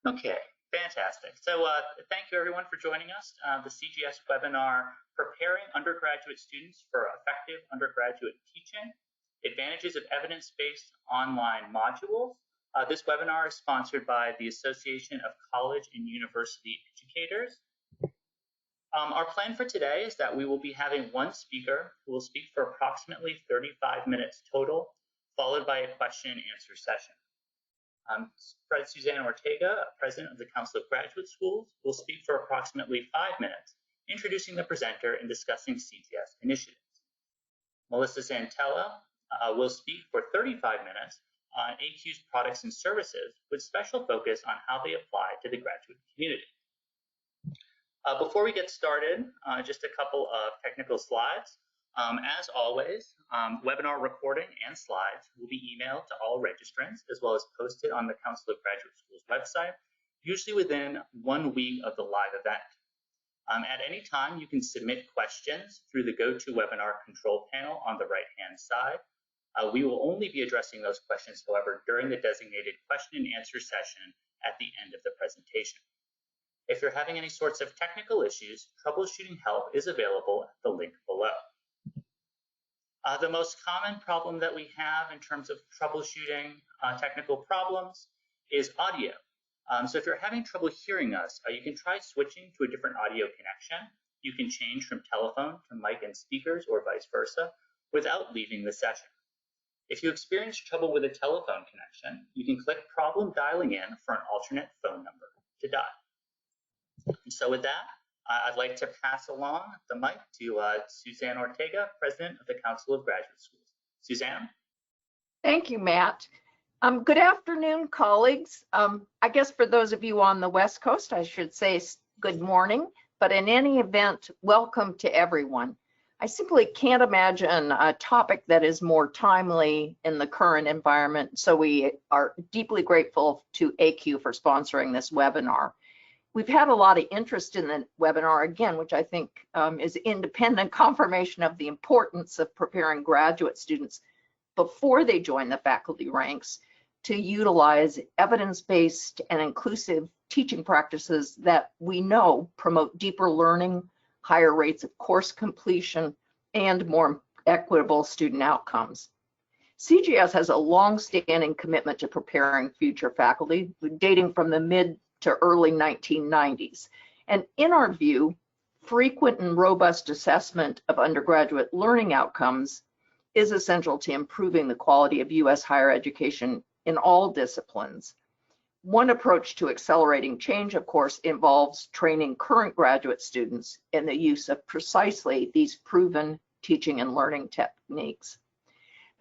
Okay, fantastic. So thank you everyone for joining us. The CGS webinar, Preparing Undergraduate Students for Effective Undergraduate Teaching, Advantages of Evidence-Based Online Modules. This webinar is sponsored by the Association of College and University Educators. Our plan for today is that we will be having one speaker who will speak for approximately 35 minutes total, followed by a question and answer session. Suzanne Ortega, President of the Council of Graduate Schools, will speak for approximately 5 minutes, introducing the presenter and discussing CGS initiatives. Melissa Zantella will speak for 35 minutes on AQ's products and services with special focus on how they apply to the graduate community. Before we get started, just a couple of technical slides. As always, webinar recording and slides will be emailed to all registrants as well as posted on the Council of Graduate Schools website, usually within 1 week of the live event. At any time, you can submit questions through the GoToWebinar control panel on the right-hand side. We will only be addressing those questions, however, during the designated question and answer session at the end of the presentation. If you're having any sorts of technical issues, troubleshooting help is available at the link below. The most common problem that we have in terms of troubleshooting technical problems is audio. So if you're having trouble hearing us, you can try switching to a different audio connection. You can change from telephone to mic and speakers or vice versa without leaving the session. If you experience trouble with a telephone connection, you can click problem dialing in for an alternate phone number to dial. And so with that, I'd like to pass along the mic to Suzanne Ortega, President of the Council of Graduate Schools. Suzanne? Thank you, Matt. Good afternoon, colleagues. I guess for those of you on the West Coast, I should say good morning, but in any event, welcome to everyone. I simply can't imagine a topic that is more timely in the current environment, so we are deeply grateful to AQ for sponsoring this webinar. We've had a lot of interest in the webinar, again, which I think is independent confirmation of the importance of preparing graduate students before they join the faculty ranks to utilize evidence-based and inclusive teaching practices that we know promote deeper learning, higher rates of course completion, and more equitable student outcomes. CGS has a long-standing commitment to preparing future faculty, dating from the mid to early 1990s. And in our view, frequent and robust assessment of undergraduate learning outcomes is essential to improving the quality of U.S. higher education in all disciplines. One approach to accelerating change, of course, involves training current graduate students in the use of precisely these proven teaching and learning techniques.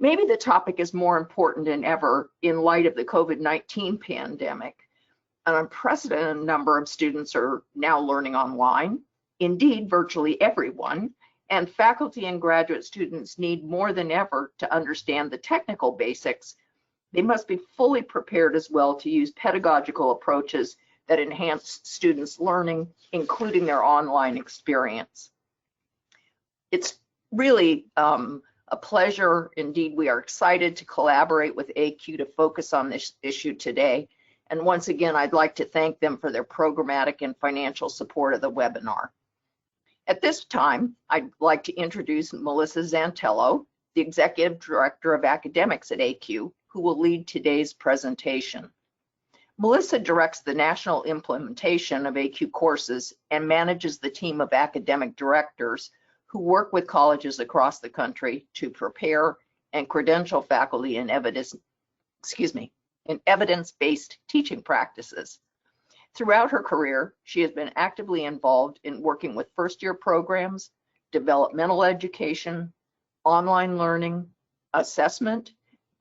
Maybe the topic is more important than ever in light of the COVID-19 pandemic. An unprecedented number of students are now learning online, indeed virtually everyone, and faculty and graduate students need more than ever to understand the technical basics. They must be fully prepared as well to use pedagogical approaches that enhance students' learning, including their online experience. It's really a pleasure, indeed we are excited to collaborate with AQ to focus on this issue today. And once again, I'd like to thank them for their programmatic and financial support of the webinar. At this time, I'd like to introduce Melissa Zantella, the Executive Director of Academics at AQ, who will lead today's presentation. Melissa directs the national implementation of AQ courses and manages the team of academic directors who work with colleges across the country to prepare and credential faculty in evidence-based teaching practices. Throughout her career, she has been actively involved in working with first-year programs, developmental education, online learning, assessment,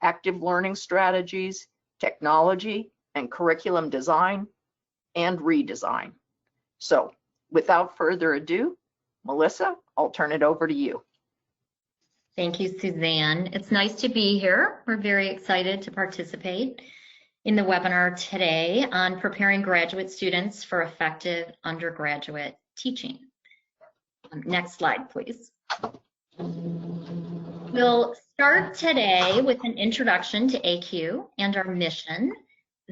active learning strategies, technology, and curriculum design and redesign. So, without further ado, Melissa, I'll turn it over to you. Thank you, Suzanne. It's nice to be here. We're very excited to participate in the webinar today on preparing graduate students for effective undergraduate teaching. Next slide, please. We'll start today with an introduction to AQ and our mission,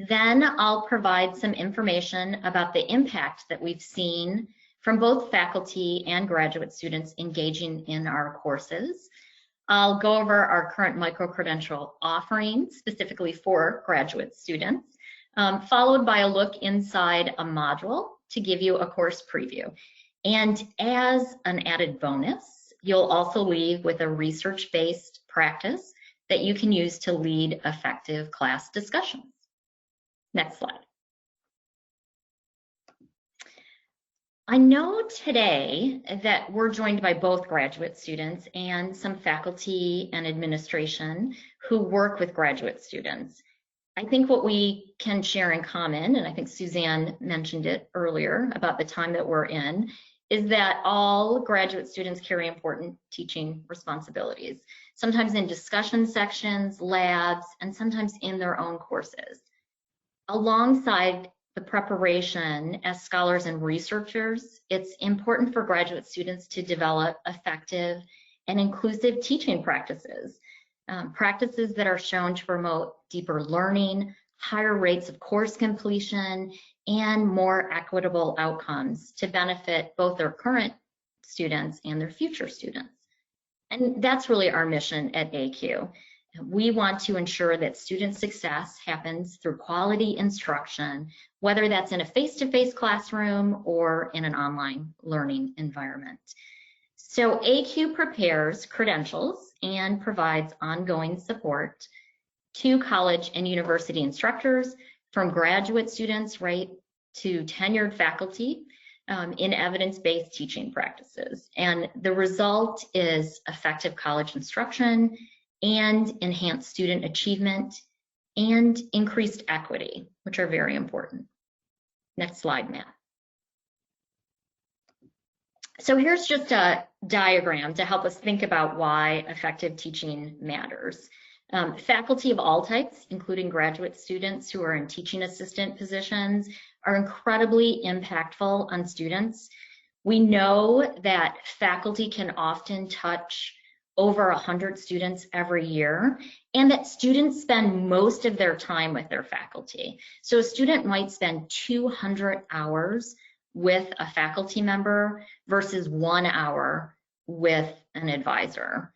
Then I'll provide some information about the impact that we've seen from both faculty and graduate students engaging in our courses. I'll go over our current micro-credential offerings, specifically for graduate students, followed by a look inside a module to give you a course preview. And as an added bonus, you'll also leave with a research-based practice that you can use to lead effective class discussions. Next slide. I know today that we're joined by both graduate students and some faculty and administration who work with graduate students. I think what we can share in common, and I think Suzanne mentioned it earlier about the time that we're in, is that all graduate students carry important teaching responsibilities, sometimes in discussion sections, labs, and sometimes in their own courses. Alongside the preparation as scholars and researchers, it's important for graduate students to develop effective and inclusive teaching practices, practices that are shown to promote deeper learning, higher rates of course completion, and more equitable outcomes to benefit both their current students and their future students. And that's really our mission at ACU. We want to ensure that student success happens through quality instruction, whether that's in a face-to-face classroom or in an online learning environment. So ACU prepares credentials and provides ongoing support to college and university instructors, from graduate students right to tenured faculty in evidence-based teaching practices. And the result is effective college instruction and enhanced student achievement and increased equity, which are very important. Next slide, Matt. So here's just a diagram to help us think about why effective teaching matters. Faculty of all types, including graduate students who are in teaching assistant positions, are incredibly impactful on students. We know that faculty can often touch over 100 students every year, and that students spend most of their time with their faculty. So a student might spend 200 hours with a faculty member versus 1 hour with an advisor.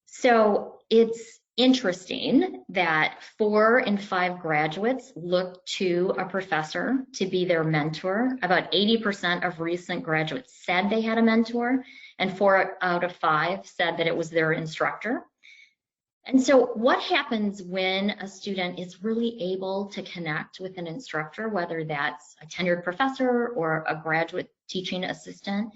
So it's interesting that 4 in 5 graduates look to a professor to be their mentor. About 80% of recent graduates said they had a mentor, and 4 out of 5 said that it was their instructor. And so what happens when a student is really able to connect with an instructor, whether that's a tenured professor or a graduate teaching assistant?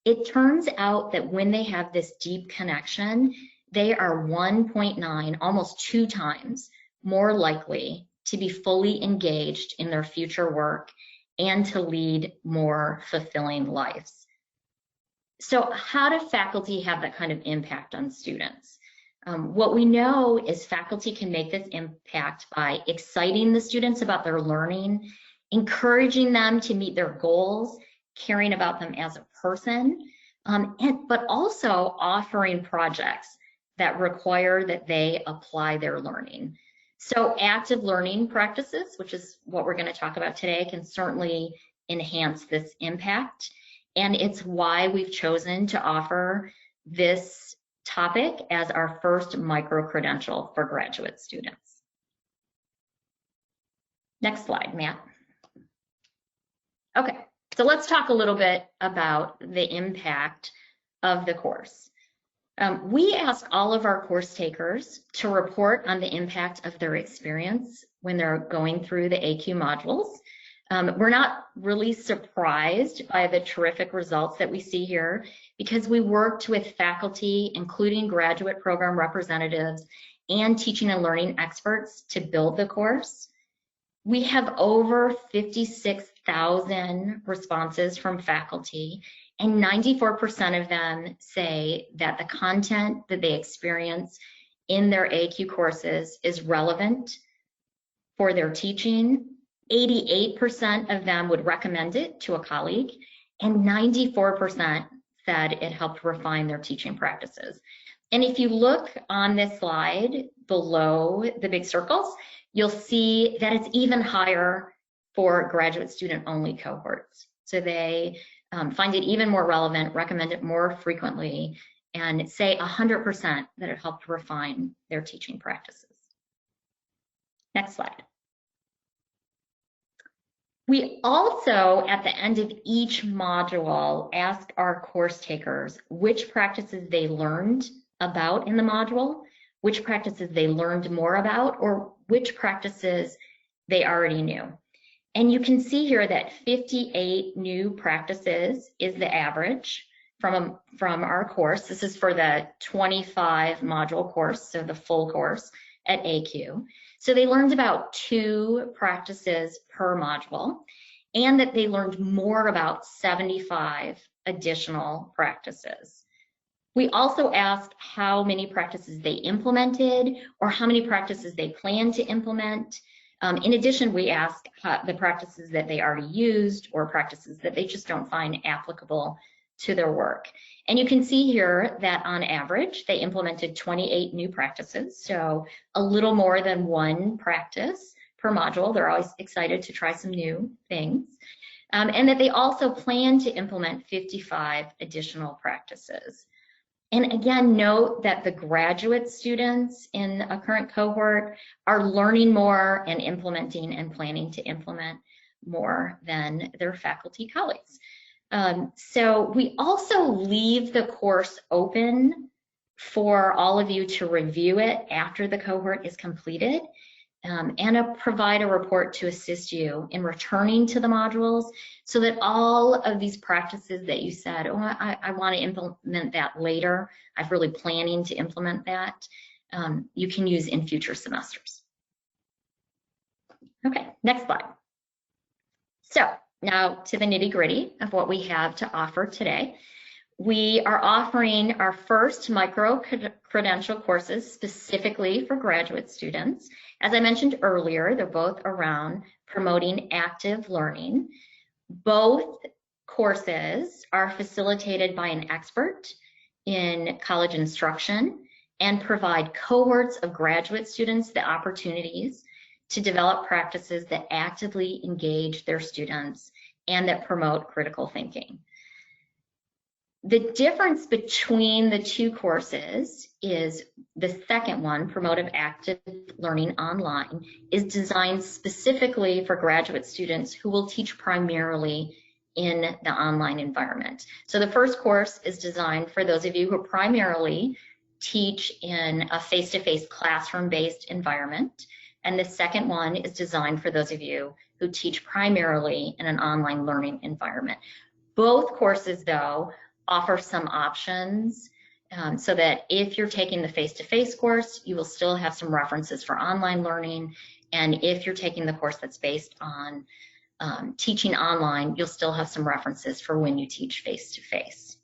It turns out that when they have this deep connection, they are 1.9, almost 2 times more likely to be fully engaged in their future work and to lead more fulfilling lives. So how do faculty have that kind of impact on students? What we know is faculty can make this impact by exciting the students about their learning, encouraging them to meet their goals, caring about them as a person, but also offering projects that require that they apply their learning. So active learning practices, which is what we're going to talk about today, can certainly enhance this impact. And it's why we've chosen to offer this topic as our first micro-credential for graduate students. Next slide, Matt. Okay, so let's talk a little bit about the impact of the course. We ask all of our course takers to report on the impact of their experience when they're going through the AQ modules. We're not really surprised by the terrific results that we see here because we worked with faculty, including graduate program representatives and teaching and learning experts to build the course. We have over 56,000 responses from faculty, and 94% of them say that the content that they experience in their AQ courses is relevant for their teaching. 88% of them would recommend it to a colleague, and 94% said it helped refine their teaching practices. And if you look on this slide below the big circles, you'll see that it's even higher for graduate student only cohorts. So they find it even more relevant, recommend it more frequently, and say 100% that it helped refine their teaching practices. Next slide. We also, at the end of each module, ask our course takers which practices they learned about in the module, which practices they learned more about, or which practices they already knew. And you can see here that 58 new practices is the average from our course. This is for the 25 module course, so the full course at AQ. So they learned about 2 practices per module, and that they learned more about 75 additional practices. We also asked how many practices they implemented or how many practices they plan to implement. In addition, we asked the practices that they already used or practices that they just don't find applicable to their work. And you can see here that on average, they implemented 28 new practices, so a little more than 1 practice per module. They're always excited to try some new things. And that they also plan to implement 55 additional practices. And again, note that the graduate students in a current cohort are learning more and implementing and planning to implement more than their faculty colleagues. So we also leave the course open for all of you to review it after the cohort is completed, and provide a report to assist you in returning to the modules so that all of these practices that you said, oh, I want to implement that later, I'm really planning to implement that, you can use in future semesters. Okay, next slide. So now to the nitty-gritty of what we have to offer today. We are offering our first micro-credential courses specifically for graduate students. As I mentioned earlier, they're both around promoting active learning. Both courses are facilitated by an expert in college instruction and provide cohorts of graduate students the opportunities to develop practices that actively engage their students and that promote critical thinking. The difference between the 2 courses is the second one, Promotive Active Learning Online, is designed specifically for graduate students who will teach primarily in the online environment. So the first course is designed for those of you who primarily teach in a face-to-face classroom-based environment. And the second one is designed for those of you who teach primarily in an online learning environment. Both courses, though, offer some options so that if you're taking the face-to-face course, you will still have some references for online learning. And if you're taking the course that's based on teaching online, you'll still have some references for when you teach face-to-face.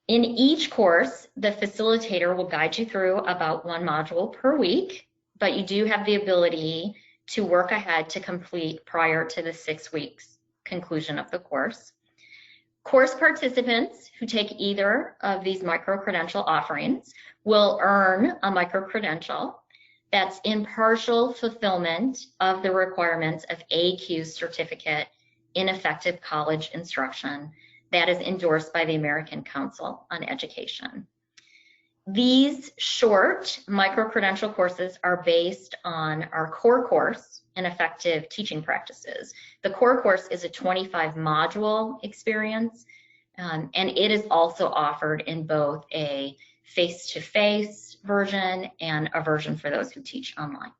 In each course, the facilitator will guide you through about 1 module per week, but you do have the ability to work ahead to complete prior to the 6 weeks conclusion of the course. Course participants who take either of these micro-credential offerings will earn a micro-credential that's in partial fulfillment of the requirements of AQ's certificate in effective college instruction that is endorsed by the American Council on Education. These short micro-credential courses are based on our core course in effective teaching practices. The core course is a 25 module experience, and it is also offered in both a face-to-face version and a version for those who teach online.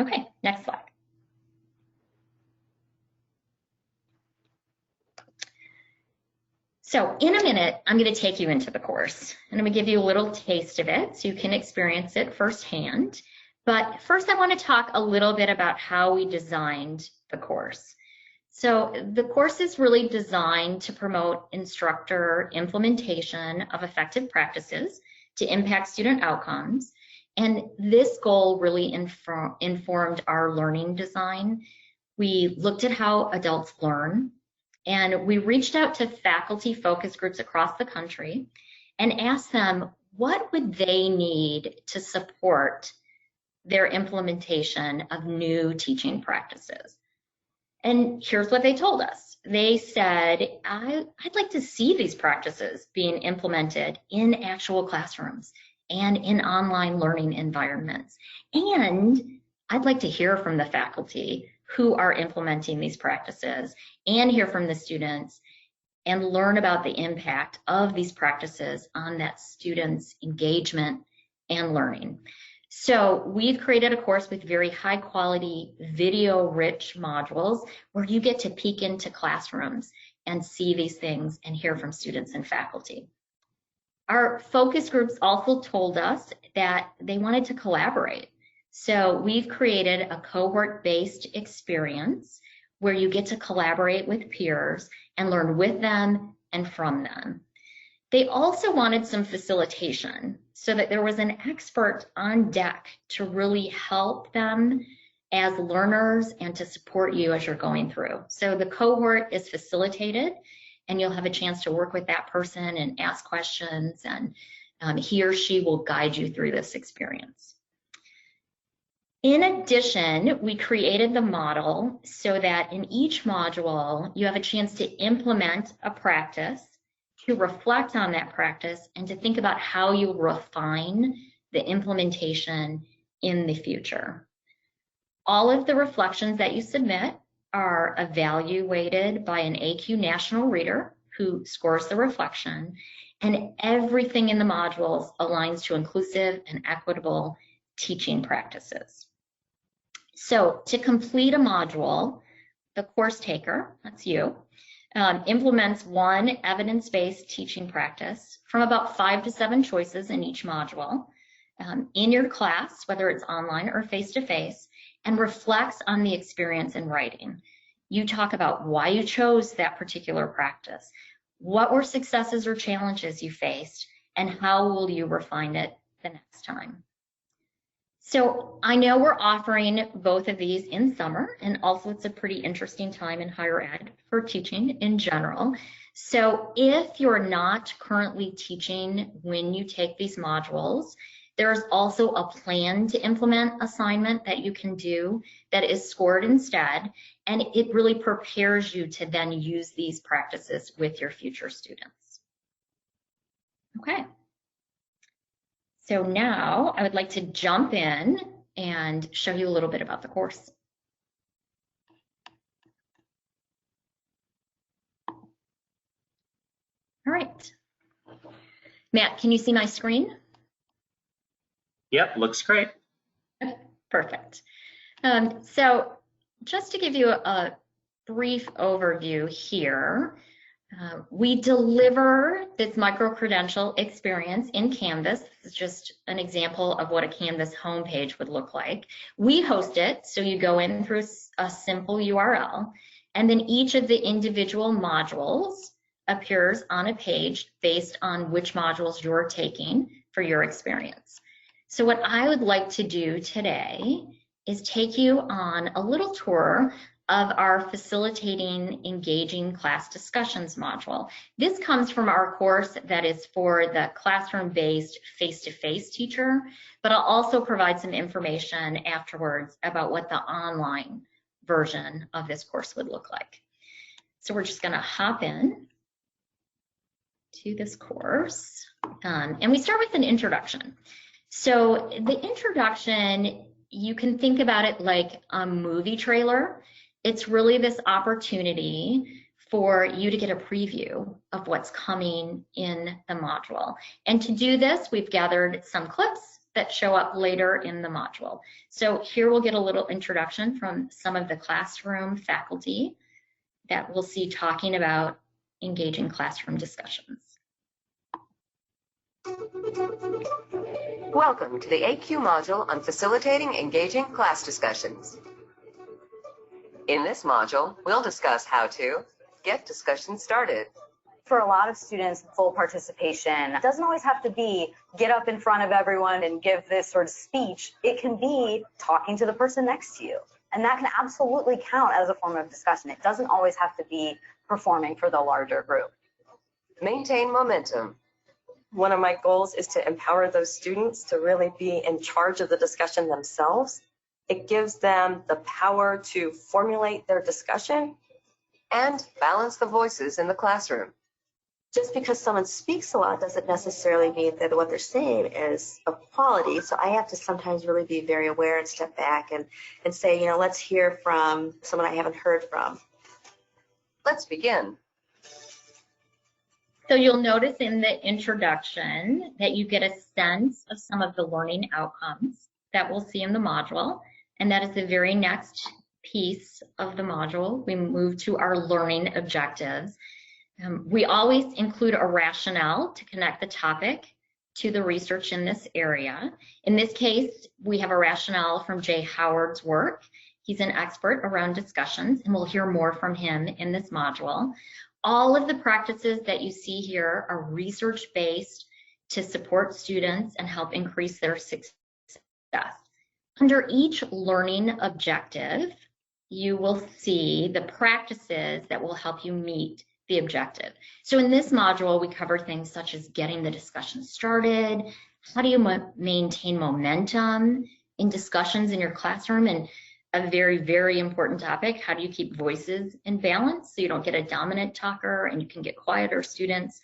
Okay, next slide. So in a minute, I'm going to take you into the course, and I'm going to give you a little taste of it so you can experience it firsthand. But first, I want to talk a little bit about how we designed the course. So the course is really designed to promote instructor implementation of effective practices to impact student outcomes. And this goal really informed our learning design. We looked at how adults learn, and we reached out to faculty focus groups across the country and asked them what would they need to support their implementation of new teaching practices. And here's what they told us. They said, I'd like to see these practices being implemented in actual classrooms and in online learning environments. And I'd like to hear from the faculty who are implementing these practices and hear from the students and learn about the impact of these practices on that student's engagement and learning. So we've created a course with very high quality video-rich modules where you get to peek into classrooms and see these things and hear from students and faculty. Our focus groups also told us that they wanted to collaborate. So we've created a cohort-based experience where you get to collaborate with peers and learn with them and from them. They also wanted some facilitation so that there was an expert on deck to really help them as learners and to support you as you're going through. So the cohort is facilitated and you'll have a chance to work with that person and ask questions, and he or she will guide you through this experience. In addition, we created the model so that in each module, you have a chance to implement a practice, to reflect on that practice, and to think about how you refine the implementation in the future. All of the reflections that you submit are evaluated by an AQ National Reader who scores the reflection, and everything in the modules aligns to inclusive and equitable teaching practices. So to complete a module, the course taker, that's you, implements one evidence-based teaching practice from about 5 to 7 choices in each module in your class, whether it's online or face-to-face, and reflects on the experience in writing. You talk about why you chose that particular practice, what were successes or challenges you faced, and how will you refine it the next time. So I know we're offering both of these in summer, and also it's a pretty interesting time in higher ed for teaching in general. So if you're not currently teaching when you take these modules, there's also a plan to implement assignment that you can do that is scored instead, and it really prepares you to then use these practices with your future students. Okay. So now I would like to jump in and show you a little bit about the course. All right. Matt, can you see my screen? Yep, looks great. Okay, perfect. So just to give you a brief overview here, we deliver this micro-credential experience in Canvas. This is just an example of what a Canvas homepage would look like. We host it, so you go in through a simple URL, and then each of the individual modules appears on a page based on which modules you're taking for your experience. So what I would like to do today is take you on a little tour of our Facilitating Engaging Class Discussions module. This comes from our course that is for the classroom-based face-to-face teacher, but I'll also provide some information afterwards about what the online version of this course would look like. So we're just gonna hop in to this course, and we start with an introduction. So the introduction, you can think about it like a movie trailer. It's really this opportunity for you to get a preview of what's coming in the module. And to do this, we've gathered some clips that show up later in the module. So here we'll get a little introduction from some of the classroom faculty that we'll see talking about engaging classroom discussions. Welcome to the AQ module on Facilitating Engaging Class Discussions. In this module, we'll discuss how to get discussions started. For a lot of students, full participation doesn't always have to be get up in front of everyone and give this sort of speech. It can be talking to the person next to you. And that can absolutely count as a form of discussion. It doesn't always have to be performing for the larger group. Maintain momentum. One of my goals is to empower those students to really be in charge of the discussion themselves. It gives them the power to formulate their discussion and balance the voices in the classroom. just because someone speaks a lot doesn't necessarily mean that what they're saying is of quality. So I have to sometimes really be very aware and step back and say, you know, let's hear from someone I haven't heard from. Let's begin. So you'll notice in the introduction that you get a sense of some of the learning outcomes that we'll see in the module. And that is the very next piece of the module. We move to our learning objectives. We always include a rationale to connect the topic to the research in this area. In this case, we have a rationale from Jay Howard's work. He's an expert around discussions, and we'll hear more from him in this module. All of the practices that you see here are research-based to support students and help increase their success. Under each learning objective, you will see the practices that will help you meet the objective. So in this module, we cover things such as getting the discussion started, how do you maintain momentum in discussions in your classroom, and a very, very important topic, how do you keep voices in balance so you don't get a dominant talker and you can get quieter students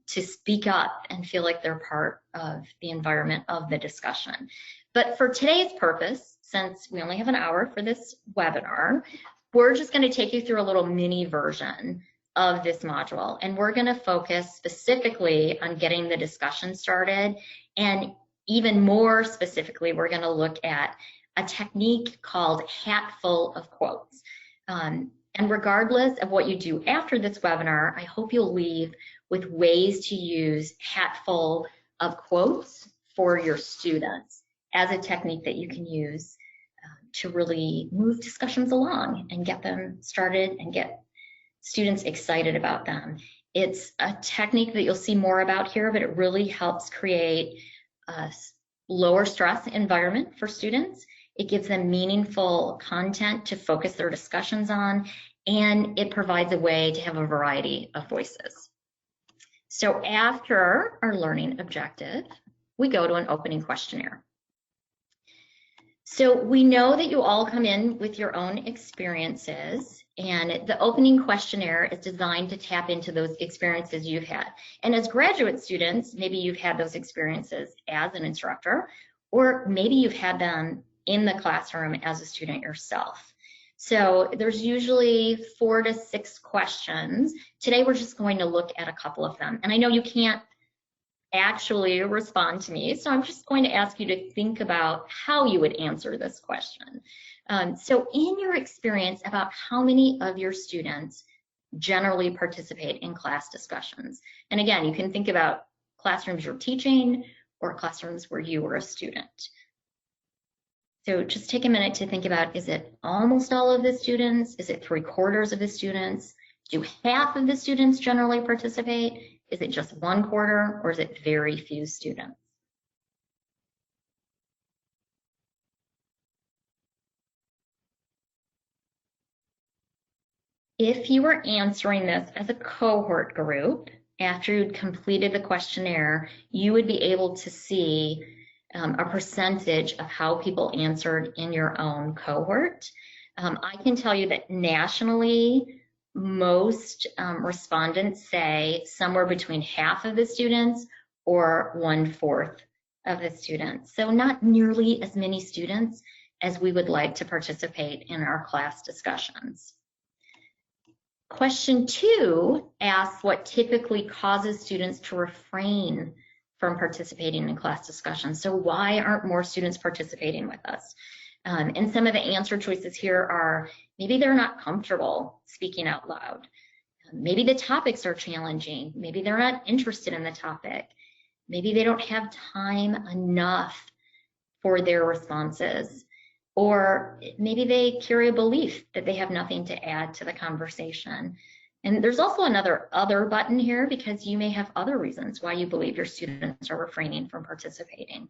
to speak up and feel like they're part of the environment of the discussion. But for today's purpose, since we only have an hour for this webinar, we're just going to take you through a little mini version of this module, and we're going to focus specifically on getting the discussion started, and even more specifically, we're going to look at a technique called hatful of quotes. And regardless of what you do after this webinar, I hope you'll leave with ways to use hatful of quotes for your students as a technique that you can use to really move discussions along and get them started and get students excited about them. It's a technique that you'll see more about here, but it really helps create a lower stress environment for students. It gives them meaningful content to focus their discussions on, and it provides a way to have a variety of voices. So after our learning objective, we go to an opening questionnaire. So we know that you all come in with your own experiences, and the opening questionnaire is designed to tap into those experiences you've had. And as graduate students, maybe you've had those experiences as an instructor, or maybe you've had them in the classroom as a student yourself. So there's usually 4 to 6 questions. Today we're just going to look at a couple of them. And I know you can't actually respond to me, so I'm just going to ask you to think about how you would answer this question. So in your experience, about how many of your students generally participate in class discussions? And again, you can think about classrooms you're teaching or classrooms where you were a student. So just take a minute to think about, is it almost all of the students? Is it 3/4 of the students? Do half of the students generally participate? Is it just 1/4, or is it very few students? If you were answering this as a cohort group, after you'd completed the questionnaire, you would be able to see a percentage of how people answered in your own cohort. I can tell you that nationally, most respondents say somewhere between half of the students or 1/4 of the students. So not nearly as many students as we would like to participate in our class discussions. Question 2 asks what typically causes students to refrain from participating in class discussions. So why aren't more students participating with us? And some of the answer choices here are, maybe they're not comfortable speaking out loud. Maybe the topics are challenging. Maybe they're not interested in the topic. Maybe they don't have time enough for their responses. Or maybe they carry a belief that they have nothing to add to the conversation. And there's also another other button here, because you may have other reasons why you believe your students are refraining from participating.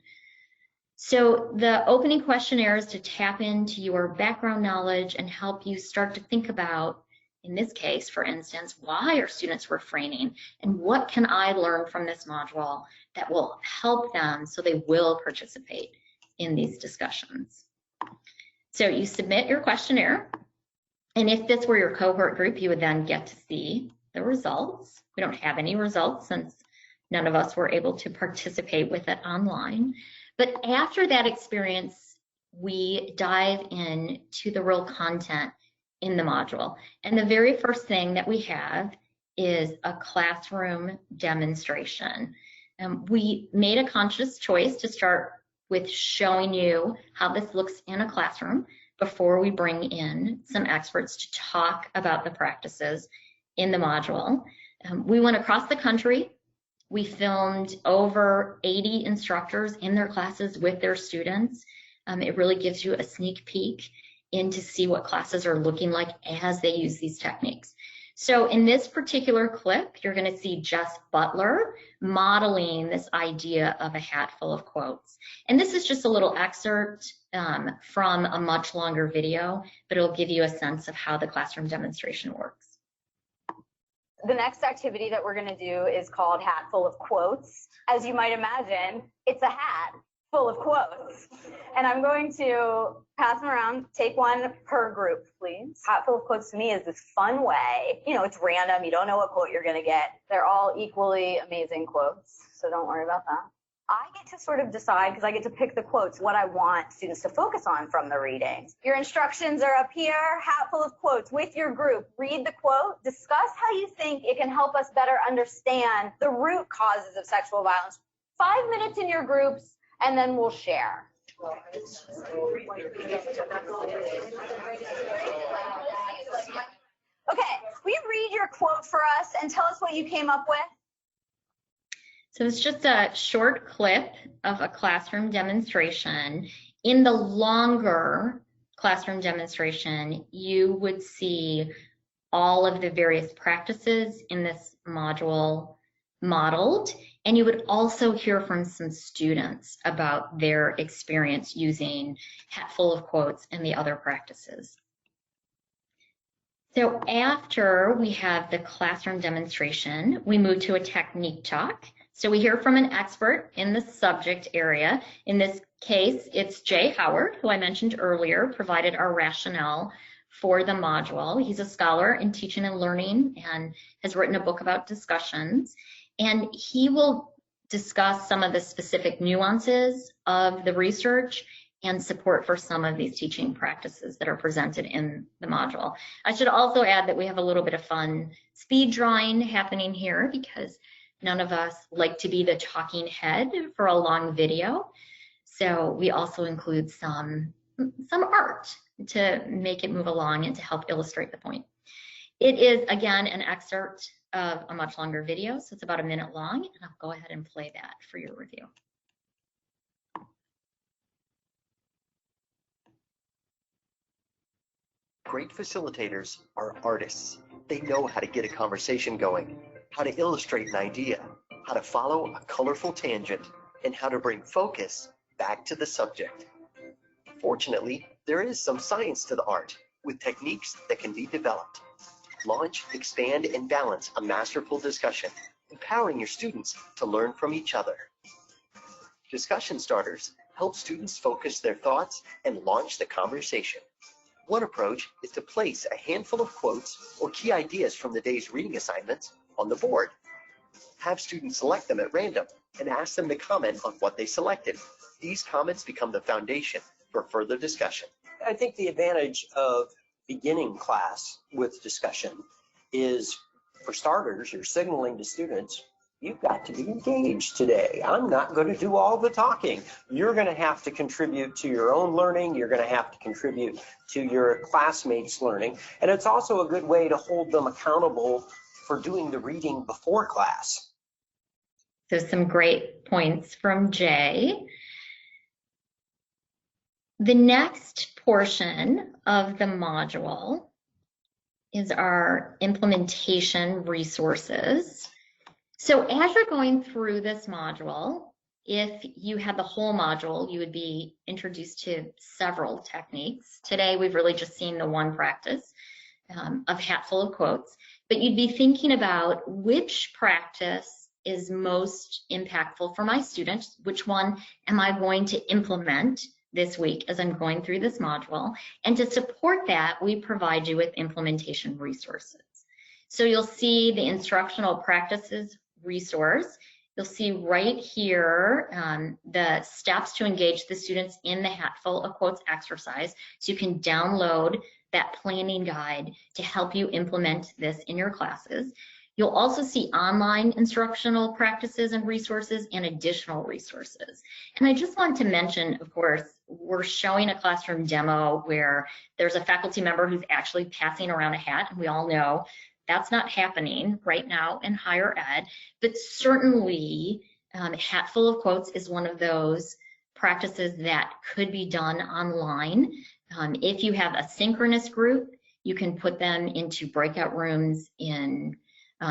So the opening questionnaire is to tap into your background knowledge and help you start to think about In this case, for instance, why are students refraining, and what can I learn from this module that will help them so they will participate in these discussions? So you submit your questionnaire, and if this were your cohort group, you would then get to see the results. We don't have any results since none of us were able to participate with it online. But after that experience, we dive into the real content in the module. And the very first thing that we have is a classroom demonstration. We made a conscious choice to start with showing you how this looks in a classroom before we bring in some experts to talk about the practices in the module. We went across the country. We filmed over 80 instructors in their classes with their students. It really gives you a sneak peek in to see what classes are looking like as they use these techniques. So in this particular clip, you're going to see Jess Butler modeling this idea of a hat full of quotes. And this is just a little excerpt from a much longer video, but it'll give you a sense of how the classroom demonstration works. The next activity that we're going to do is called Hat Full of Quotes. As you might imagine, it's a hat full of quotes. And I'm going to pass them around. Take one per group, please. Hat Full of Quotes to me is this fun way. You know, it's random. You don't know what quote you're going to get. They're all equally amazing quotes, so don't worry about that. I get to sort of decide, because I get to pick the quotes, what I want students to focus on from the readings. Your instructions are up here, hat full of quotes with your group. Read the quote, discuss how you think it can help us better understand the root causes of sexual violence. 5 minutes in your groups, and then we'll share. Okay, will you read your quote for us and tell us what you came up with? So it's just a short clip of a classroom demonstration. In the longer classroom demonstration, you would see all of the various practices in this module modeled, and you would also hear from some students about their experience using hat full of quotes and the other practices. So after we have the classroom demonstration, we move to a technique talk. So we hear from an expert in the subject area. In this case, it's Jay Howard, who I mentioned earlier, provided our rationale for the module. He's a scholar in teaching and learning and has written a book about discussions. And he will discuss some of the specific nuances of the research and support for some of these teaching practices that are presented in the module. I should also add that we have a little bit of fun speed drawing happening here because none of us like to be the talking head for a long video. So we also include some art to make it move along and to help illustrate the point. It is, again, an excerpt of a much longer video, so it's about a minute long, and I'll go ahead and play that for your review. Great facilitators are artists. They know how to get a conversation going, how to illustrate an idea, how to follow a colorful tangent, and how to bring focus back to the subject. Fortunately, there is some science to the art, with techniques that can be developed. Launch, expand, and balance a masterful discussion, empowering your students to learn from each other. Discussion starters help students focus their thoughts and launch the conversation. One approach is to place a handful of quotes or key ideas from the day's reading assignments on the board. Have students select them at random and ask them to comment on what they selected. These comments become the foundation for further discussion. I think the advantage of beginning class with discussion is, for starters, you're signaling to students, you've got to be engaged today. I'm not going to do all the talking. You're going to have to contribute to your own learning. You're going to have to contribute to your classmates' learning. And it's also a good way to hold them accountable for doing the reading before class. So some great points from Jay. The next portion of the module is our implementation resources. So as you're going through this module, if you had the whole module, you would be introduced to several techniques. Today, we've really just seen the one practice, of Hatful of Quotes, but you'd be thinking about which practice is most impactful for my students, which one am I going to implement this week as I'm going through this module. And to support that, we provide you with implementation resources. So you'll see the instructional practices resource. You'll see right here the steps to engage the students in the Hatful of Quotes exercise. So you can download that planning guide to help you implement this in your classes. You'll also see online instructional practices and resources and additional resources. And I just want to mention, of course, we're showing a classroom demo where there's a faculty member who's actually passing around a hat, and we all know that's not happening right now in higher ed, but certainly Hatful of Quotes is one of those practices that could be done online. If you have a synchronous group, you can put them into breakout rooms in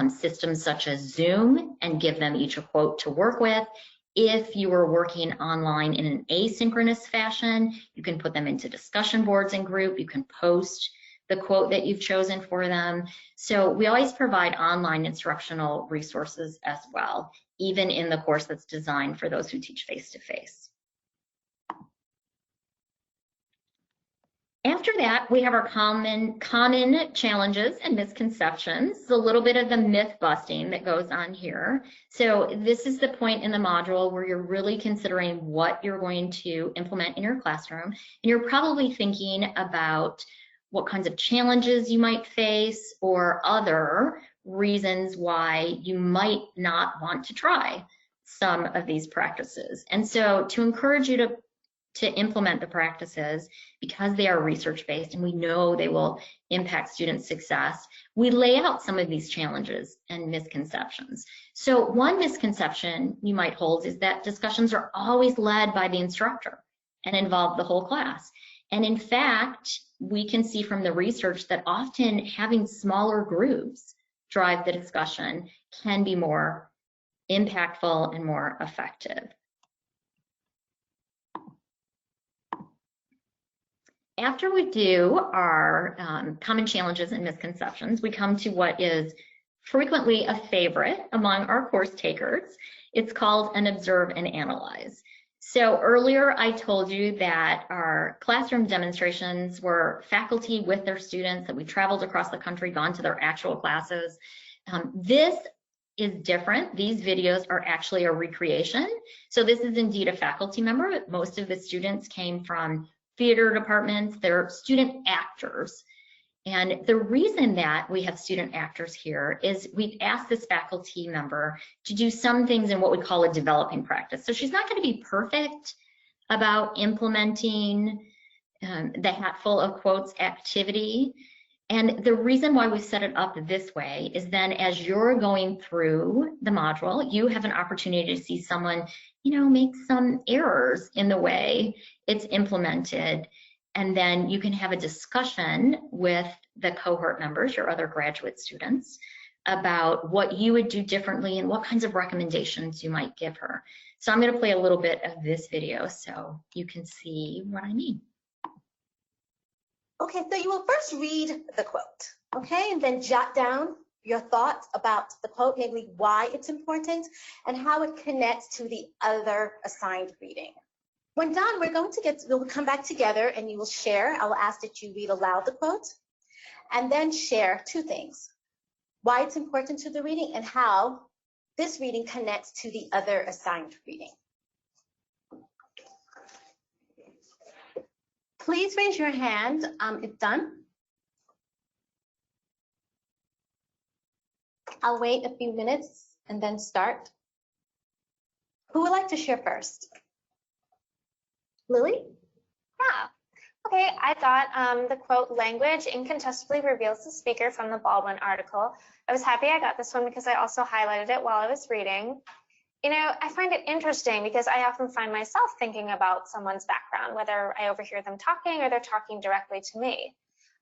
systems such as Zoom and give them each a quote to work with. If you are working online in an asynchronous fashion, you can put them into discussion boards and group. You can post the quote that you've chosen for them. So we always provide online instructional resources as well, even in the course that's designed for those who teach face-to-face. After that, we have our common challenges and misconceptions. It's a little bit of the myth busting that goes on here. So this is the point in the module where you're really considering what you're going to implement in your classroom. And you're probably thinking about what kinds of challenges you might face or other reasons why you might not want to try some of these practices. And so to encourage you to implement the practices, because they are research-based and we know they will impact student success, we lay out some of these challenges and misconceptions. So one misconception you might hold is that discussions are always led by the instructor and involve the whole class. And in fact, we can see from the research that often having smaller groups drive the discussion can be more impactful and more effective. After we do our common challenges and misconceptions, we come to what is frequently a favorite among our course takers. It's called an observe and analyze. So earlier I told you that our classroom demonstrations were faculty with their students, that we traveled across the country, gone to their actual classes. This is different. These videos are actually a recreation. So this is indeed a faculty member. Most of the students came from theater departments, they're student actors. And the reason that we have student actors here is we've asked this faculty member to do some things in what we call a developing practice. So she's not going to be perfect about implementing the Hatful of Quotes activity. And the reason why we set it up this way is then as you're going through the module, you have an opportunity to see someone, make some errors in the way it's implemented. And then you can have a discussion with the cohort members, your other graduate students, about what you would do differently and what kinds of recommendations you might give her. So I'm going to play a little bit of this video so you can see what I mean. Okay, so you will first read the quote, okay, and then jot down your thoughts about the quote, namely why it's important and how it connects to the other assigned reading. When done, we'll come back together and you will share. I will ask that you read aloud the quote and then share two things: why it's important to the reading and how this reading connects to the other assigned reading. Please raise your hand if done. I'll wait a few minutes and then start. Who would like to share first? Lily? Yeah. Okay, I thought the quote, "Language incontestably reveals the speaker," from the Baldwin article. I was happy I got this one because I also highlighted it while I was reading. I find it interesting because I often find myself thinking about someone's background, whether I overhear them talking or they're talking directly to me.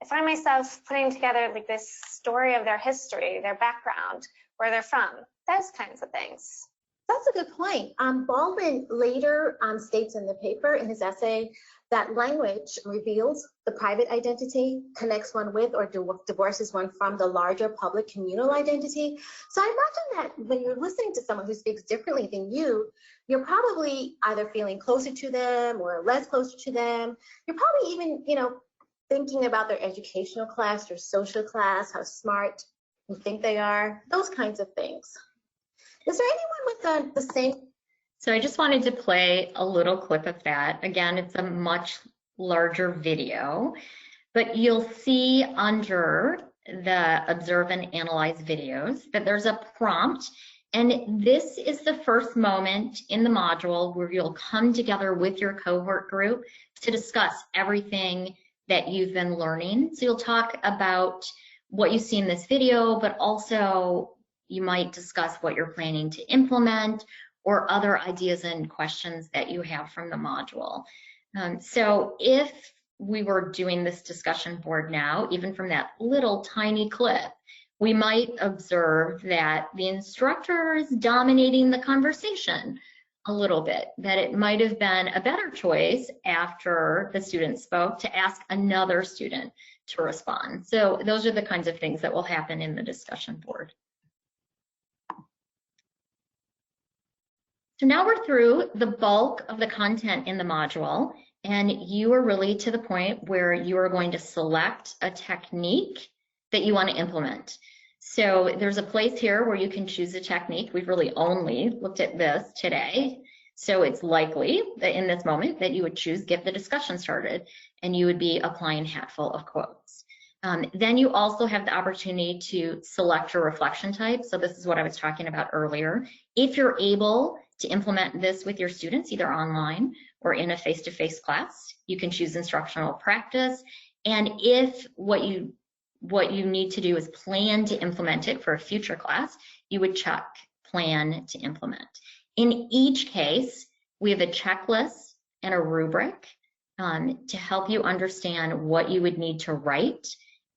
I find myself putting together like this story of their history, their background, where they're from, those kinds of things. That's a good point. Baldwin later states in the paper, in his essay, that language reveals the private identity, connects one with or divorces one from the larger public communal identity. So I imagine that when you're listening to someone who speaks differently than you, you're probably either feeling closer to them or less closer to them. You're probably even, thinking about their educational class, their social class, how smart you think they are, those kinds of things. Is there anyone with the same? So I just wanted to play a little clip of that. Again, it's a much larger video, but you'll see under the observe and analyze videos that there's a prompt. And this is the first moment in the module where you'll come together with your cohort group to discuss everything that you've been learning. So you'll talk about what you see in this video, but also you might discuss what you're planning to implement or other ideas and questions that you have from the module. So if we were doing this discussion board now, even from that little tiny clip, we might observe that the instructor is dominating the conversation a little bit, that it might have been a better choice after the student spoke to ask another student to respond. So those are the kinds of things that will happen in the discussion board. So now we're through the bulk of the content in the module, and you are really to the point where you are going to select a technique that you want to implement. So there's a place here where you can choose a technique. We've really only looked at this today. So it's likely that in this moment that you would choose get the discussion started, and you would be applying hatful of quotes. Then you also have the opportunity to select your reflection type. So this is what I was talking about earlier. If you're able to implement this with your students, either online or in a face-to-face class, you can choose instructional practice. And if what you need to do is plan to implement it for a future class, you would check plan to implement. In each case, we have a checklist and a rubric to help you understand what you would need to write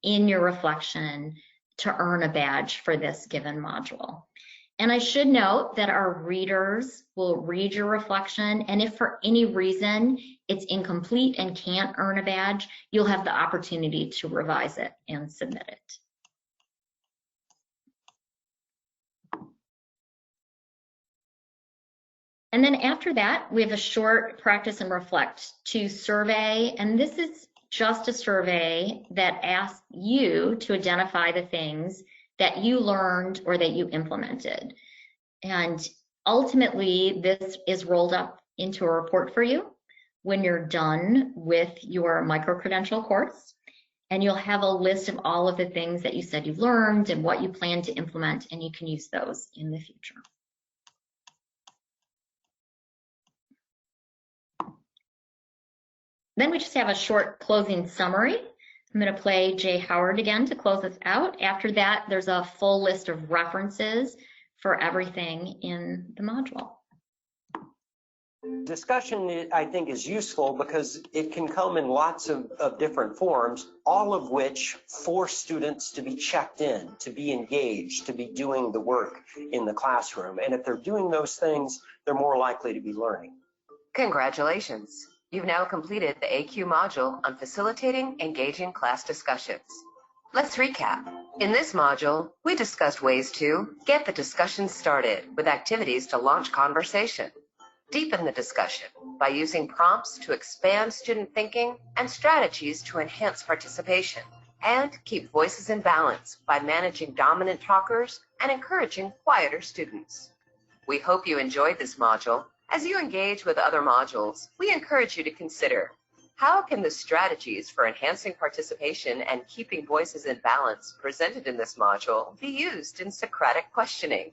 in your reflection to earn a badge for this given module. And I should note that our readers will read your reflection, and if for any reason it's incomplete and can't earn a badge, you'll have the opportunity to revise it and submit it. And then after that, we have a short practice and reflect to survey, and this is just a survey that asks you to identify the things that you learned or that you implemented. And ultimately, this is rolled up into a report for you when you're done with your micro-credential course. And you'll have a list of all of the things that you said you learned and what you plan to implement, and you can use those in the future. Then we just have a short closing summary. I'm going to play Jay Howard again to close us out. After that, there's a full list of references for everything in the module. Discussion, I think, is useful because it can come in lots of different forms, all of which force students to be checked in, to be engaged, to be doing the work in the classroom. And if they're doing those things, they're more likely to be learning. Congratulations. You've now completed the AQ module on facilitating engaging class discussions. Let's recap. In this module, we discussed ways to get the discussion started with activities to launch conversation, deepen the discussion by using prompts to expand student thinking and strategies to enhance participation, and keep voices in balance by managing dominant talkers and encouraging quieter students. We hope you enjoyed this module. As you engage with other modules, we encourage you to consider how can the strategies for enhancing participation and keeping voices in balance presented in this module be used in Socratic questioning,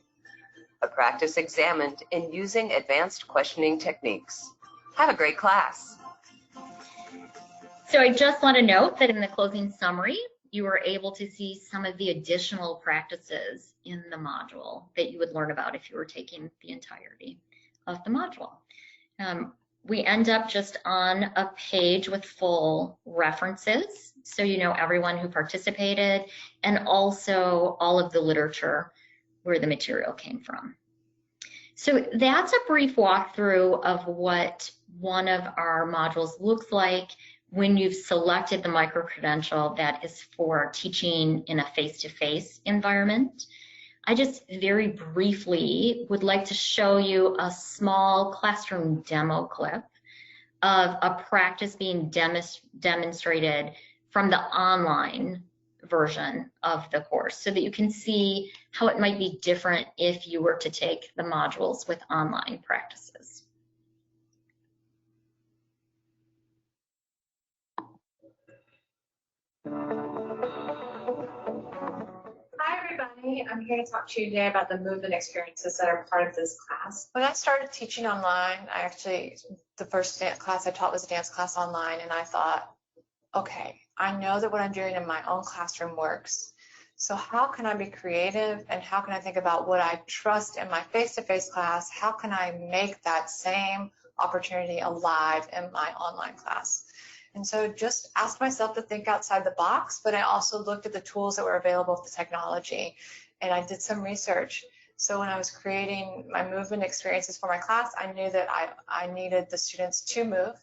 a practice examined in using advanced questioning techniques. Have a great class. So I just want to note that in the closing summary, you were able to see some of the additional practices in the module that you would learn about if you were taking the entirety of the module. We end up just on a page with full references, so you know everyone who participated and also all of the literature where the material came from. So that's a brief walkthrough of what one of our modules looks like when you've selected the micro-credential that is for teaching in a face-to-face environment. I just very briefly would like to show you a small classroom demo clip of a practice being demonstrated from the online version of the course so that you can see how it might be different if you were to take the modules with online practices. Hi everybody, I'm here to talk to you today about the movement experiences that are part of this class. When I started teaching online, the first dance class I taught was a dance class online, and I thought, okay, I know that what I'm doing in my own classroom works. So how can I be creative, and how can I think about what I trust in my face-to-face class? How can I make that same opportunity alive in my online class? And so just asked myself to think outside the box, but I also looked at the tools that were available with the technology, and I did some research. So when I was creating my movement experiences for my class, I knew that I needed the students to move,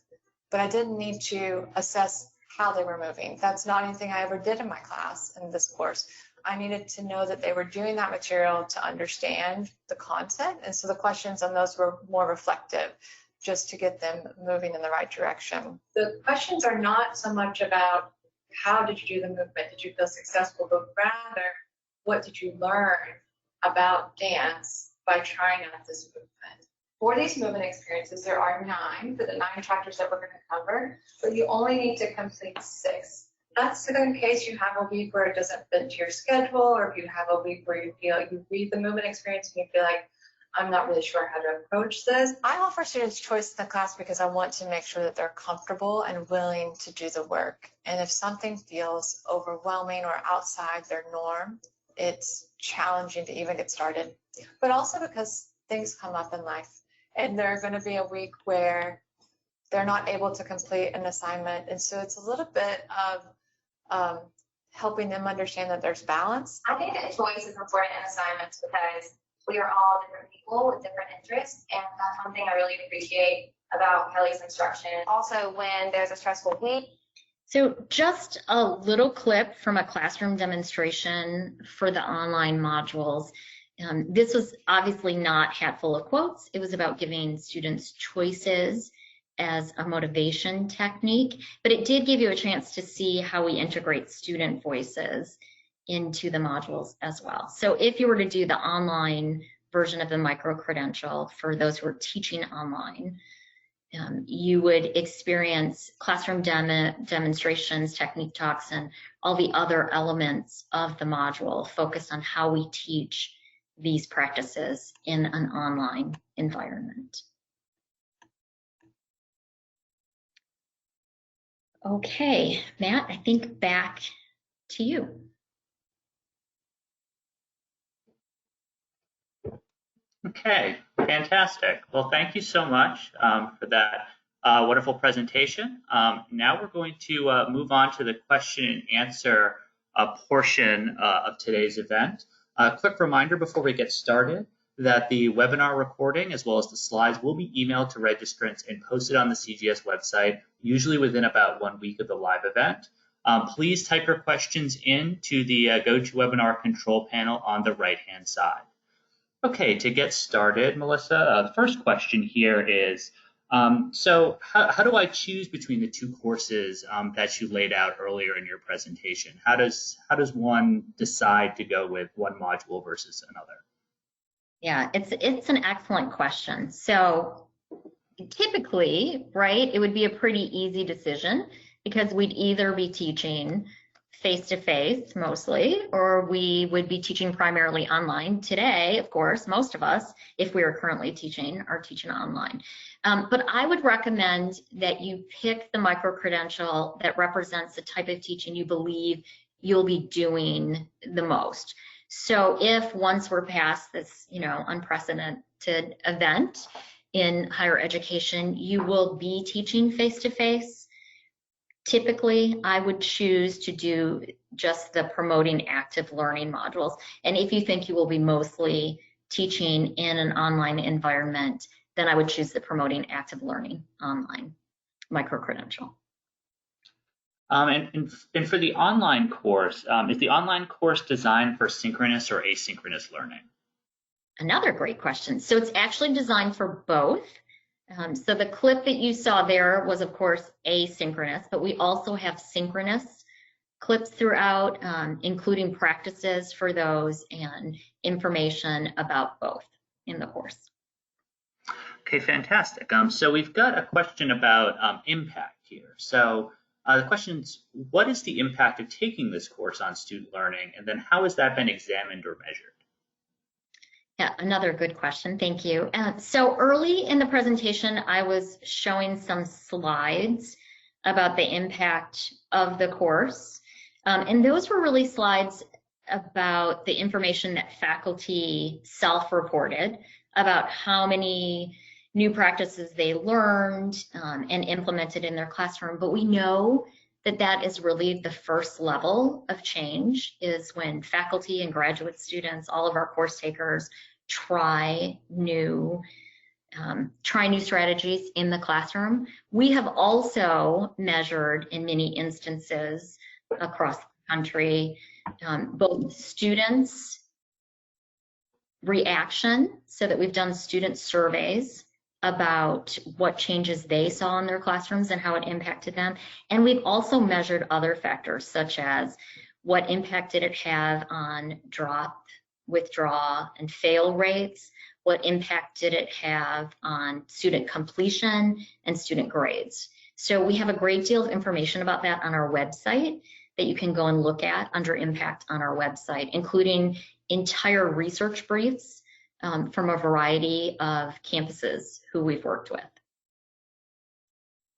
but I didn't need to assess how they were moving. That's not anything I ever did in my class in this course. I needed to know that they were doing that material to understand the content, and so the questions on those were more reflective, just to get them moving in the right direction. The questions are not so much about how did you do the movement, did you feel successful, but rather what did you learn about dance by trying out this movement. For these movement experiences, there are 9 for the 9 chapters that we're going to cover, but you only need to complete 6. That's in case you have a week where it doesn't fit into your schedule, or if you have a week where you feel like you read the movement experience and you feel like, I'm not really sure how to approach this. I offer students choice in the class because I want to make sure that they're comfortable and willing to do the work. And if something feels overwhelming or outside their norm, it's challenging to even get started. But also because things come up in life, and there's going to be a week where they're not able to complete an assignment. And so it's a little bit of helping them understand that there's balance. I think that choice is important in assignments because we are all different people with different interests, and that's one thing I really appreciate about Kelly's instruction. Also, when there's a stressful week. So just a little clip from a classroom demonstration for the online modules. This was obviously not hat full of quotes. It was about giving students choices as a motivation technique, but it did give you a chance to see how we integrate student voices into the modules as well. So if you were to do the online version of the micro-credential for those who are teaching online, you would experience classroom demonstrations, technique talks, and all the other elements of the module focused on how we teach these practices in an online environment. Okay, Matt, I think back to you. Okay, fantastic. Well, thank you so much for that wonderful presentation. Now we're going to move on to the question and answer portion of today's event. A quick reminder before we get started that the webinar recording as well as the slides will be emailed to registrants and posted on the CGS website, usually within about 1 week of the live event. Please type your questions into the GoToWebinar control panel on the right-hand side. Okay, to get started, Melissa, the first question here is, so how do I choose between the 2 courses that you laid out earlier in your presentation? How does one decide to go with one module versus another? Yeah, it's an excellent question. So typically, right, it would be a pretty easy decision because we'd either be teaching face-to-face mostly, or we would be teaching primarily online. Today, of course, most of us, if we are currently teaching, are teaching online. But I would recommend that you pick the micro-credential that represents the type of teaching you believe you'll be doing the most. So if once we're past this, unprecedented event in higher education, you will be teaching face-to-face, typically I would choose to do just the promoting active learning modules. And if you think you will be mostly teaching in an online environment, then I would choose the Promoting Active Learning online micro-credential. And for the online course, is the online course designed for synchronous or asynchronous learning? Another great question. So it's actually designed for both. So the clip that you saw there was, of course, asynchronous, but we also have synchronous clips throughout, including practices for those and information about both in the course. Okay, fantastic. So we've got a question about impact here. So the question is, what is the impact of taking this course on student learning, and then how has that been examined or measured? Yeah, another good question. Thank you. So early in the presentation, I was showing some slides about the impact of the course. And those were really slides about the information that faculty self-reported about how many new practices they learned and implemented in their classroom. But we know that that is really the first level of change, is when faculty and graduate students, all of our course takers, try new strategies in the classroom. We have also measured in many instances across the country both students' reaction, so that we've done student surveys about what changes they saw in their classrooms and how it impacted them. And we've also measured other factors, such as what impact did it have on drop, withdraw, and fail rates? What impact did it have on student completion and student grades? So we have a great deal of information about that on our website that you can go and look at under impact on our website, including entire research briefs from a variety of campuses who we've worked with.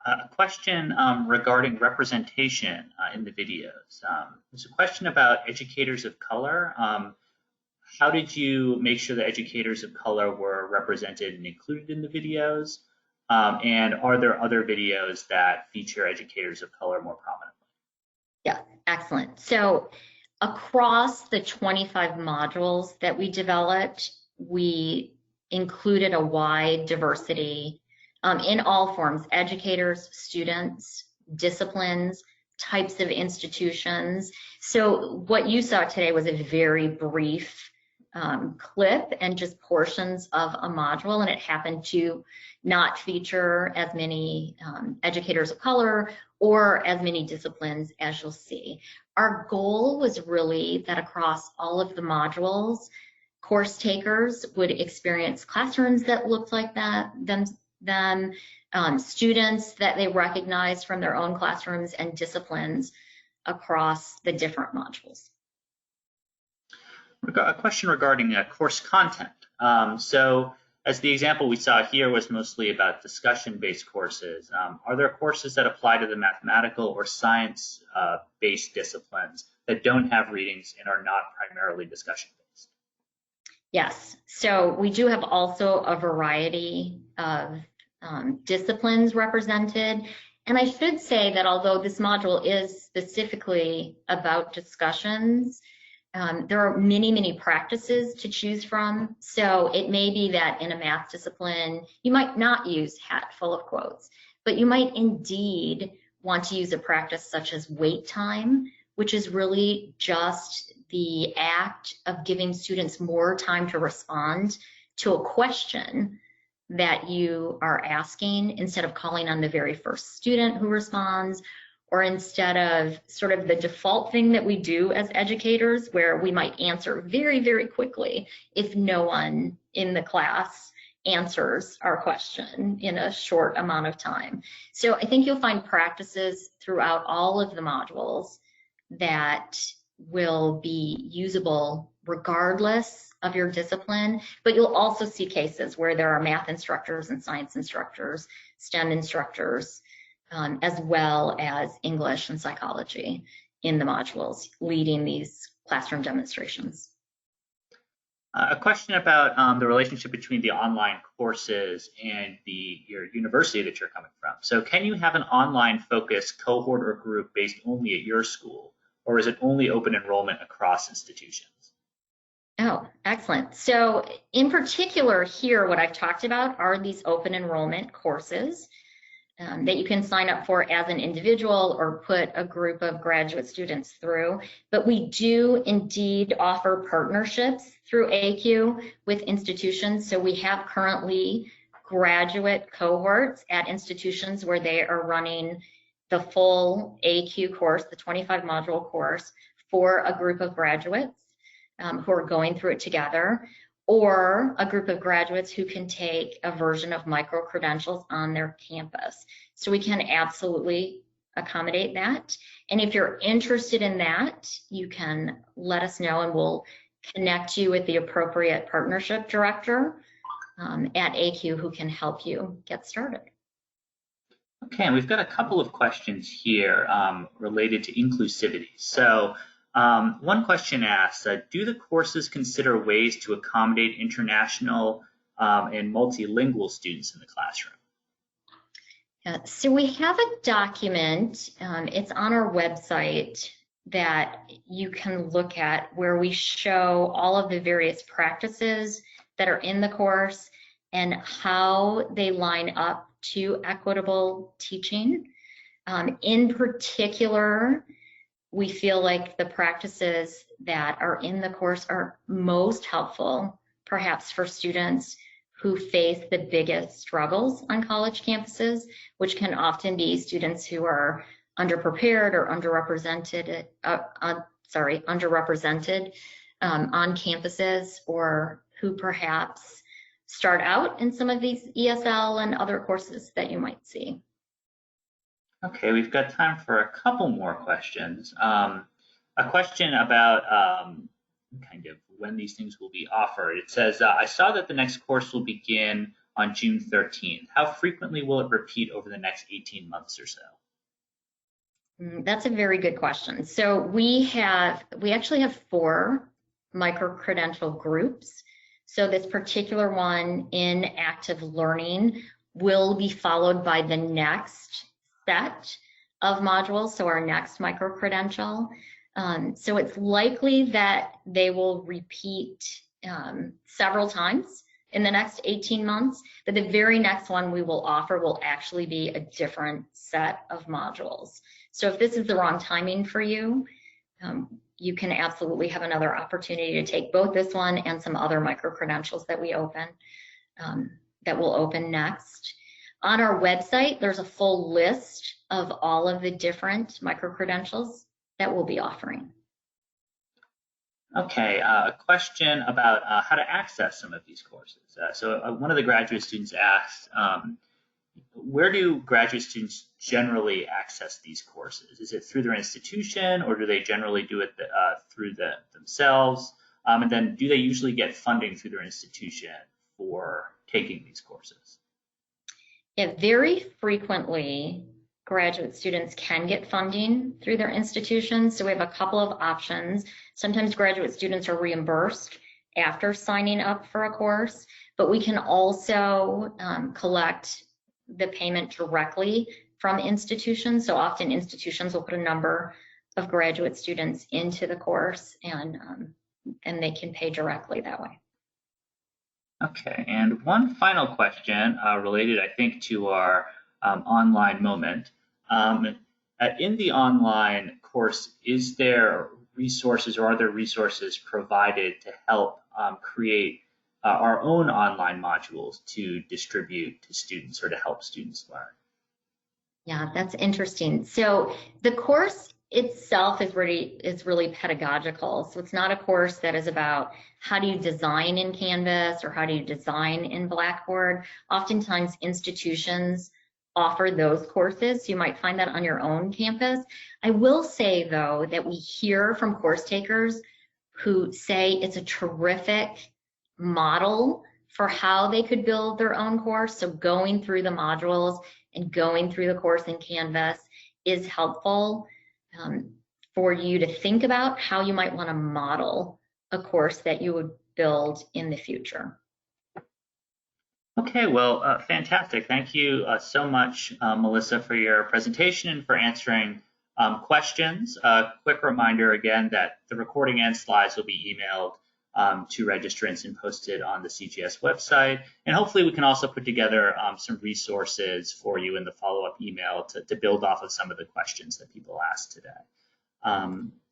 A question regarding representation in the videos. There's a question about educators of color. How did you make sure that educators of color were represented and included in the videos? And are there other videos that feature educators of color more prominently? Yeah, excellent. So across the 25 modules that we developed, we included a wide diversity in all forms: educators, students, disciplines, types of institutions. So what you saw today was a very brief clip and just portions of a module, and it happened to not feature as many educators of color or as many disciplines as you'll see. Our goal was really that across all of the modules, course takers would experience classrooms that looked like them, students that they recognized from their own classrooms, and disciplines across the different modules. A question regarding course content. So as the example we saw here was mostly about discussion-based courses, are there courses that apply to the mathematical or science-based disciplines that don't have readings and are not primarily discussion-based? Yes, so we do have also a variety of disciplines represented. And I should say that although this module is specifically about discussions, there are many, many practices to choose from. So it may be that in a math discipline, you might not use hat full of quotes, but you might indeed want to use a practice such as wait time, which is really just the act of giving students more time to respond to a question that you are asking, instead of calling on the very first student who responds, or instead of sort of the default thing that we do as educators, where we might answer very, very quickly if no one in the class answers our question in a short amount of time. So I think you'll find practices throughout all of the modules that will be usable regardless of your discipline, but you'll also see cases where there are math instructors and science instructors, STEM instructors, as well as English and psychology in the modules leading these classroom demonstrations. A question about the relationship between the online courses and your university that you're coming from. So can you have an online focused cohort or group based only at your school, or is it only open enrollment across institutions? Oh, Excellent. So in particular here, what I've talked about are these open enrollment courses that you can sign up for as an individual or put a group of graduate students through. But we do indeed offer partnerships through AQ with institutions. So we have currently graduate cohorts at institutions where they are running the full AQ course, the 25 module course, for a group of graduates who are going through it together, or a group of graduates who can take a version of micro-credentials on their campus. So we can absolutely accommodate that. And if you're interested in that, you can let us know and we'll connect you with the appropriate partnership director at AQ who can help you get started. Okay, and we've got a couple of questions here related to inclusivity. So one question asks, do the courses consider ways to accommodate international and multilingual students in the classroom? So we have a document, it's on our website, that you can look at where we show all of the various practices that are in the course and how they line up to equitable teaching. In particular, we feel like the practices that are in the course are most helpful, perhaps for students who face the biggest struggles on college campuses, which can often be students who are underprepared or underrepresented on campuses, or who perhaps start out in some of these ESL and other courses that you might see. Okay, we've got time for a couple more questions. A question about kind of when these things will be offered. It says, I saw that the next course will begin on June 13th. How frequently will it repeat over the next 18 months or so? That's a very good question. So we actually have 4 micro-credential groups. So this particular one in active learning will be followed by the next set of modules, so our next micro-credential. So it's likely that they will repeat several times in the next 18 months, but the very next one we will offer will actually be a different set of modules. So if this is the wrong timing for you, you can absolutely have another opportunity to take both this one and some other micro-credentials that we open, that will open next. On our website, there's a full list of all of the different micro-credentials that we'll be offering. Okay, a question about how to access some of these courses. So one of the graduate students asked, where do graduate students generally access these courses? Is it through their institution, or do they generally do it through themselves? And then do they usually get funding through their institution for taking these courses? Yeah, very frequently, graduate students can get funding through their institutions. So we have a couple of options. Sometimes graduate students are reimbursed after signing up for a course, but we can also collect the payment directly from institutions. So often institutions will put a number of graduate students into the course, and they can pay directly that way. Okay, and one final question related, I think, to our online moment. In the online course, is there resources, or are there resources provided to help create our own online modules to distribute to students or to help students learn? Yeah, that's interesting. So the course itself is really pedagogical. So it's not a course that is about how do you design in Canvas or how do you design in Blackboard. Oftentimes institutions offer those courses. You might find that on your own campus. I will say though that we hear from course takers who say it's a terrific model for how they could build their own course. So going through the modules and going through the course in Canvas is helpful for you to think about how you might want to model a course that you would build in the future. Okay, well, fantastic. Thank you so much, Melissa, for your presentation and for answering questions. Quick reminder again that the recording and slides will be emailed to registrants and posted on the CGS website. And hopefully we can also put together some resources for you in the follow-up email to build off of some of the questions that people asked today.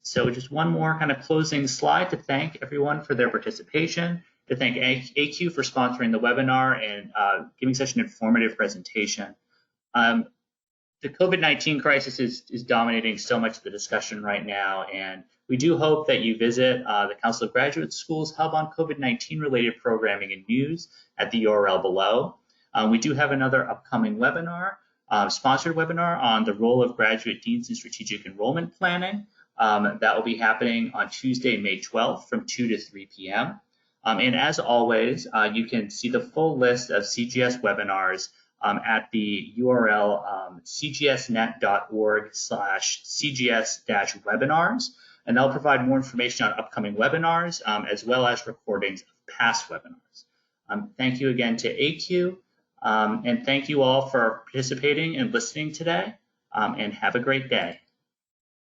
So just one more kind of closing slide to thank everyone for their participation, to thank AQ for sponsoring the webinar and giving such an informative presentation. The COVID-19 crisis is dominating so much of the discussion right now, and we do hope that you visit the Council of Graduate Schools Hub on COVID-19 related programming and news at the URL below. We do have another upcoming webinar, sponsored webinar on the role of graduate deans in strategic enrollment planning. That will be happening on Tuesday, May 12th from 2 to 3 p.m. And as always, you can see the full list of CGS webinars at the URL cgs.net.org/CGS-webinars, and they'll provide more information on upcoming webinars as well as recordings of past webinars. Thank you again to AQ, and thank you all for participating and listening today, and have a great day.